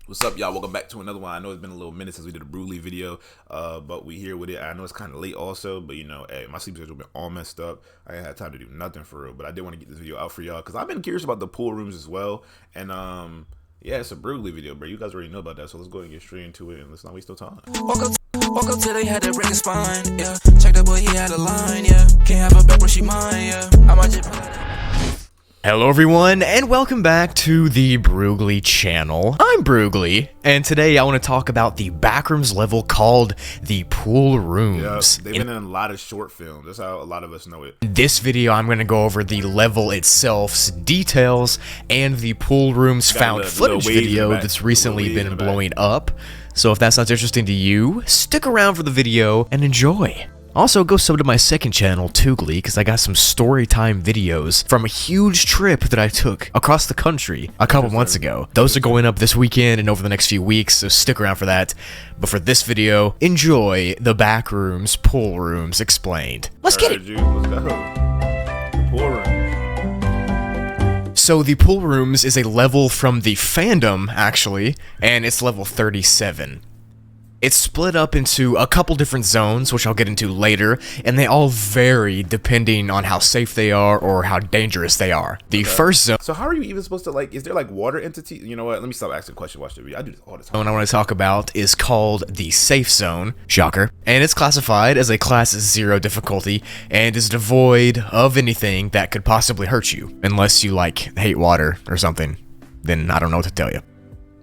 What's up, y'all? Welcome back to another one. I know it's been a little minute since we did a Brugly video, but we here with it. I know it's kind of late also, but you know, hey, my sleep schedule been all messed up. I ain't had time to do nothing for real, but I did want to get this video out for y'all because I've been curious about the pool rooms as well. And yeah, it's a Brugly video, bro. You guys already know about that, so let's go ahead and get straight into it and let's not waste no time. Walk up till they had to break his spine, yeah. Check that boy, he had a line, yeah. Can't have a back when she mine, yeah. I might just... Hello everyone, and welcome back to the Brugly channel. I'm Brugly, and today I want to talk about the Backrooms level called the Pool Rooms. Yeah, they've been in a lot of short films. That's how a lot of us know it. In this video, I'm going to go over the level itself's details and the Pool Rooms found footage video that's recently been blowing up. So if that sounds interesting to you, stick around for the video and enjoy. Also, go sub to my second channel, Toogly, because I got some story time videos from a huge trip that I took across the country a couple months ago. Those are going up this weekend and over the next few weeks, so stick around for that. But for this video, enjoy the Backrooms Pool Rooms explained. Let's get it! Let's go. The pool rooms. So the Pool Rooms is a level from the fandom, actually, and it's level 37. It's split up into a couple different zones, which I'll get into later, and they all vary depending on how safe they are or how dangerous they are. The first zone... So how are you even supposed to, like, is there like water entities? You know what, let me stop asking questions, watch the video. I do this all the time. What I want to talk about is called the Safe Zone, shocker, and it's classified as a Class 0 difficulty, and is devoid of anything that could possibly hurt you, unless you, like, hate water or something. Then I don't know what to tell you.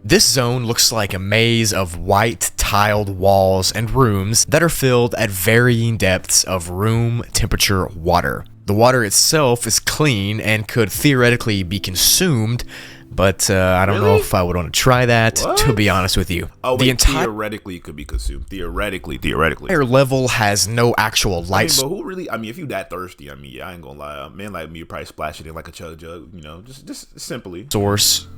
This zone looks like a maze of white tiled walls and rooms that are filled at varying depths of room temperature water. The water itself is clean and could theoretically be consumed, but I don't know if I would want to try that, to be honest with you. Oh, wait, theoretically could be consumed. Theoretically. Entire level has no actual light. But who really, I mean, if you that thirsty, I mean, yeah, I ain't gonna lie. A man like me would probably splash it in like a chug, you know, just simply. Source.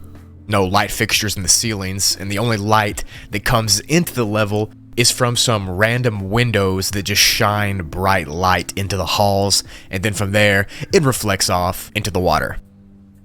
No light fixtures in the ceilings, and the only light that comes into the level is from some random windows that just shine bright light into the halls, and then from there, it reflects off into the water.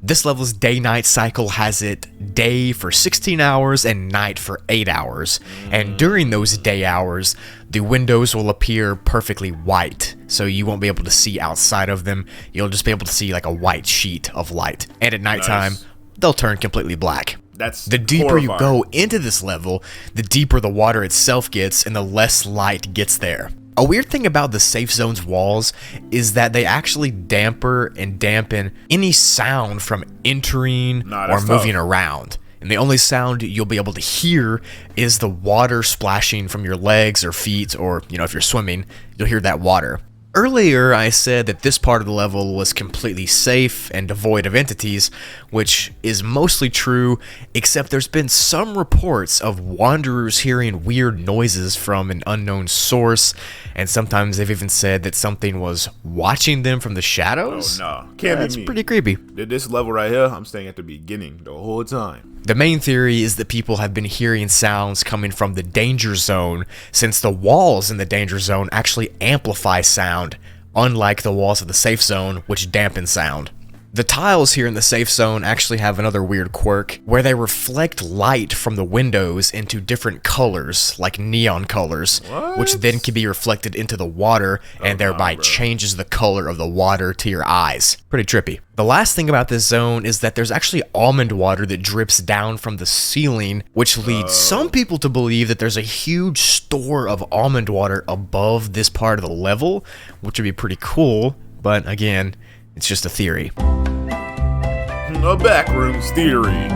This level's day-night cycle has it day for 16 hours and night for 8 hours, and during those day hours, the windows will appear perfectly white, so you won't be able to see outside of them. You'll just be able to see like a white sheet of light, and at nighttime, they'll turn completely black. That's the deeper horrifying. You go into this level, the deeper the water itself gets and the less light gets there. A weird thing about the safe zone's walls is that they actually dampen any sound from entering or moving around. And the only sound you'll be able to hear is the water splashing from your legs or feet, or, you know, if you're swimming, you'll hear that water. Earlier, I said that this part of the level was completely safe and devoid of entities, which is mostly true, except there's been some reports of wanderers hearing weird noises from an unknown source, and sometimes they've even said that something was watching them from the shadows. Oh, no. Can't be That's me. pretty creepy. This level right here, I'm staying at the beginning the whole time. The main theory is that people have been hearing sounds coming from the danger zone, since the walls in the danger zone actually amplify sound, unlike the walls of the safe zone, which dampen sound. The tiles here in the safe zone actually have another weird quirk, where they reflect light from the windows into different colors, like neon colors, which then can be reflected into the water, and thereby changes the color of the water to your eyes. Pretty trippy. The last thing about this zone is that there's actually almond water that drips down from the ceiling, which leads some people to believe that there's a huge store of almond water above this part of the level, which would be pretty cool, but again, it's just a theory. A Backrooms theory.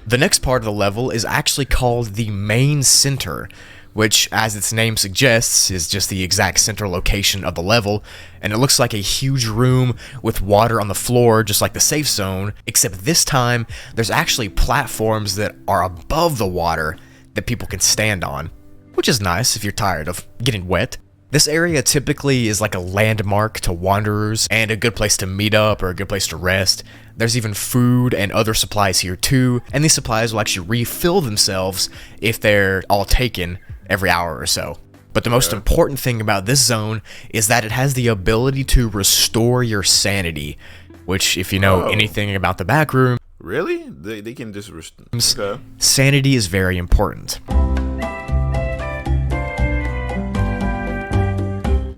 The next part of the level is actually called the main center, which, as its name suggests, is just the exact center location of the level, and it looks like a huge room with water on the floor, just like the safe zone, except this time, there's actually platforms that are above the water that people can stand on, which is nice if you're tired of getting wet. This area typically is like a landmark to wanderers and a good place to meet up or a good place to rest. There's even food and other supplies here too, and these supplies will actually refill themselves if they're all taken every hour or so. But the most important thing about this zone is that it has the ability to restore your sanity, which, if you know anything about the back room, Really? They can just okay. Sanity is very important.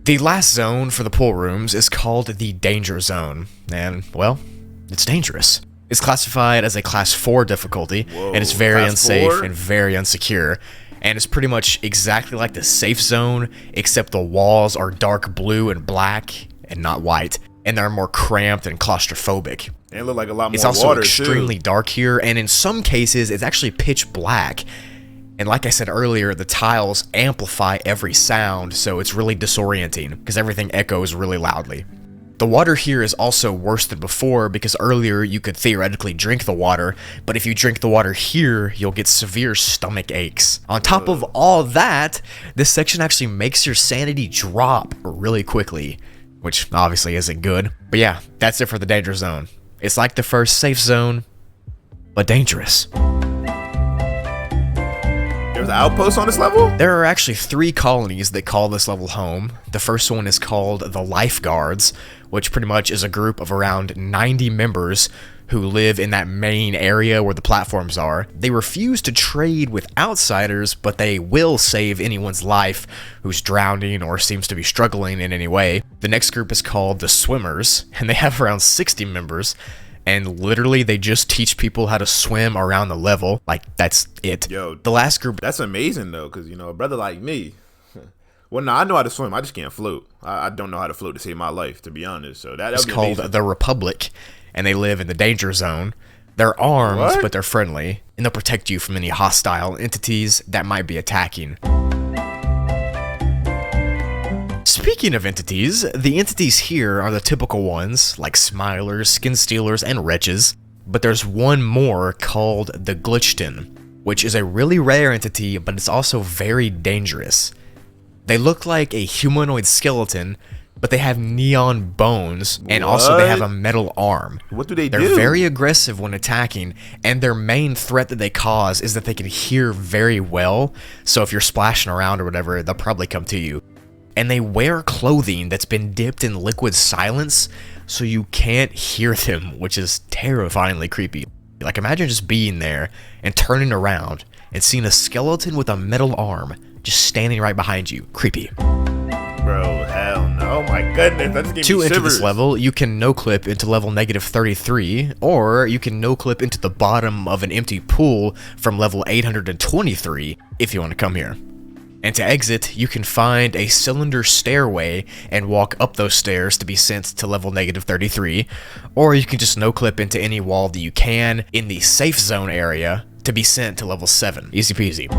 The last zone for the pool rooms is called the Danger Zone, and, well, it's dangerous. It's classified as a Class 4 difficulty, and it's very unsafe and very unsecure, and it's pretty much exactly like the safe zone, except the walls are dark blue and black, and not white, and they're more cramped and claustrophobic. And look like a lot more It's also water, extremely too. dark here, and in some cases, it's actually pitch black. And like I said earlier, the tiles amplify every sound, so it's really disorienting, because everything echoes really loudly. The water here is also worse than before, because earlier you could theoretically drink the water, but if you drink the water here, you'll get severe stomach aches. On top of all that, this section actually makes your sanity drop really quickly, which obviously isn't good. But yeah, that's it for the Danger Zone. It's like the first safe zone, but dangerous. There's an outpost on this level? There are actually 3 colonies that call this level home. The first one is called the Lifeguards, which pretty much is a group of around 90 members who live in that main area where the platforms are. They refuse to trade with outsiders, but they will save anyone's life who's drowning or seems to be struggling in any way. The next group is called the Swimmers, and they have around 60 members. And literally, they just teach people how to swim around the level. Like, that's it. Yo, the last group... That's amazing, though, because, you know, a brother like me... Well, no, I know how to swim. I just can't float. I don't know how to float to save my life, to be honest. So that's called the Republic, and they live in the Danger Zone. They're armed, but they're friendly, and they'll protect you from any hostile entities that might be attacking. Speaking of entities, the entities here are the typical ones, like Smilers, Skin Stealers, and Wretches, but there's one more called the Glitchton, which is a really rare entity, but it's also very dangerous. They look like a humanoid skeleton, but they have neon bones, and also they have a metal arm. What do they do? They're very aggressive when attacking, and their main threat that they cause is that they can hear very well, so if you're splashing around or whatever, they'll probably come to you. And they wear clothing that's been dipped in liquid silence, so you can't hear them, which is terrifyingly creepy. Like, imagine just being there and turning around and seeing a skeleton with a metal arm just standing right behind you. Creepy. Bro, hell no. Oh my goodness, that's giving To me enter shivers. this level, you can no-clip into level negative 33, or you can no-clip into the bottom of an empty pool from level 823 if you want to come here. And to exit, you can find a cylinder stairway and walk up those stairs to be sent to level negative 33, or you can just no-clip into any wall that you can in the safe zone area to be sent to level 7. Easy peasy.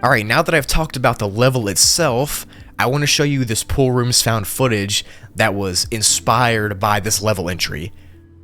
Alright, now that I've talked about the level itself, I want to show you this pool room's found footage that was inspired by this level entry.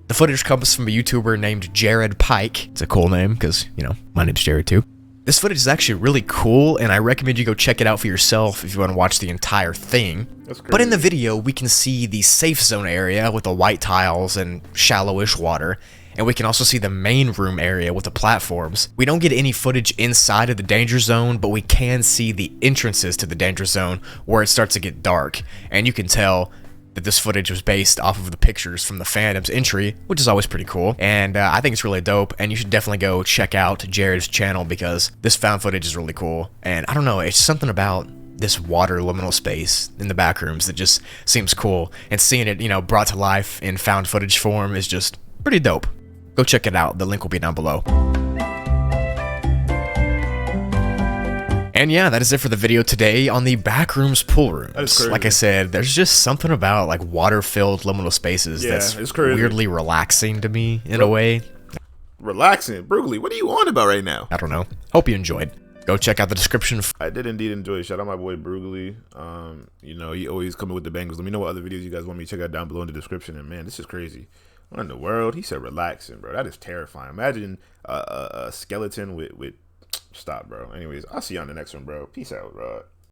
The footage comes from a YouTuber named Jared Pike. It's a cool name because, you know, my name's Jared too. This footage is actually really cool, and I recommend you go check it out for yourself if you want to watch the entire thing. That's crazy. But in the video, we can see the safe zone area with the white tiles and shallowish water, and we can also see the main room area with the platforms. We don't get any footage inside of the danger zone, but we can see the entrances to the danger zone where it starts to get dark, and you can tell that this footage was based off of the pictures from the fandom's entry, which is always pretty cool, and I think it's really dope, and you should definitely go check out Jared's channel because this found footage is really cool, and I don't know, it's something about this water liminal space in the backrooms that just seems cool, and seeing it, you know, brought to life in found footage form is just pretty dope. Go check it out, the link will be down below. And yeah, that is it for the video today on the Backrooms Poolrooms. That is crazy. Like I said, there's just something about like water-filled liminal spaces that's it's crazy. weirdly relaxing to me in a way. Relaxing. Brugly, what are you on about right now? I don't know. Hope you enjoyed. Go check out the description. I did indeed enjoy it. Shout out my boy Brugly. You know, he always coming with the bangers. Let me know what other videos you guys want me to check out down below in the description. And man, this is crazy. What in the world? He said relaxing, bro. That is terrifying. Imagine a skeleton with... Stop, bro. Anyways, I'll see you on the next one, bro. Peace out, bro.